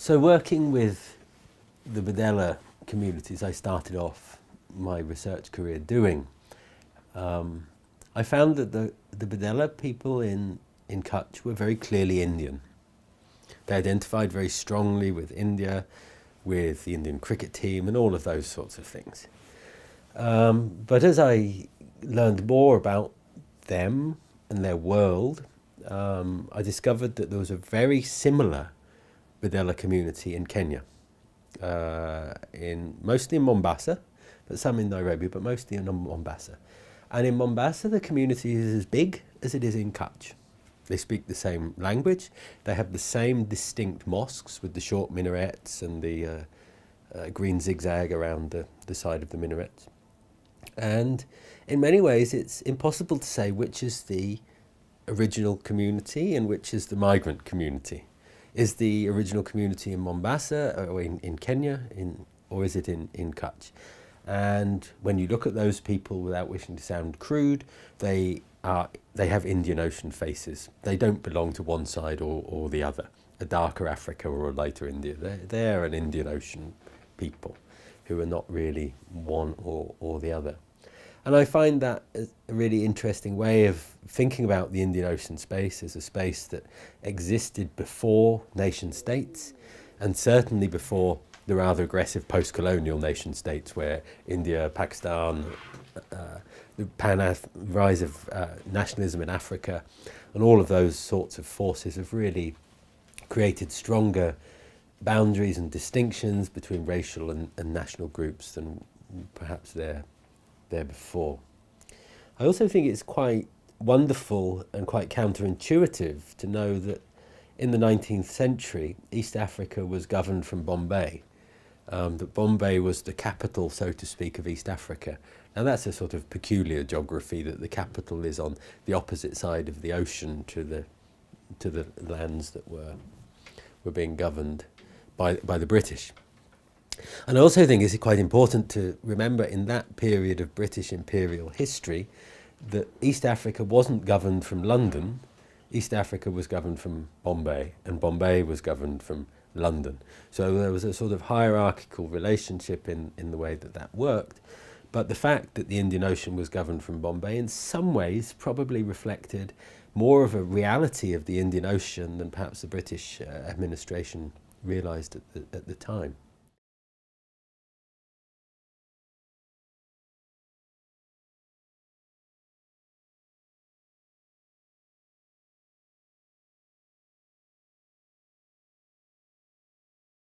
So working with the Badela communities, I started off my research career doing. I found that the Badela people in Kutch were very clearly Indian. They identified very strongly with India, with the Indian cricket team and all of those sorts of things. But as I learned more about them and their world, I discovered that there was a very similar Badela community in Kenya, mostly in Mombasa, but some in Nairobi, but mostly in Mombasa. And in Mombasa, the community is as big as it is in Kutch. They speak the same language. They have the same distinct mosques with the short minarets and the green zigzag around the side of the minarets. And in many ways, it's impossible to say which is the original community and which is the migrant community. Is the original community in Mombasa or in Kenya, or is it in Kutch? And when you look at those people, without wishing to sound crude, they have Indian Ocean faces. They don't belong to one side or the other, a darker Africa or a lighter India. They're an Indian Ocean people who are not really one or the other. And I find that a really interesting way of thinking about the Indian Ocean space as a space that existed before nation states, and certainly before the rather aggressive post-colonial nation states where India, Pakistan, the Panath, rise of nationalism in Africa, and all of those sorts of forces have really created stronger boundaries and distinctions between racial and national groups than perhaps there before. I also think it's quite wonderful and quite counterintuitive to know that in the 19th century, East Africa was governed from Bombay. That Bombay was the capital, so to speak, of East Africa. Now that's a sort of peculiar geography, that the capital is on the opposite side of the ocean to the lands that were being governed by the British. And I also think it's quite important to remember in that period of British Imperial history that East Africa wasn't governed from London. East Africa was governed from Bombay, and Bombay was governed from London. So there was a sort of hierarchical relationship in the way that worked. But the fact that the Indian Ocean was governed from Bombay in some ways probably reflected more of a reality of the Indian Ocean than perhaps the British administration realised at the time.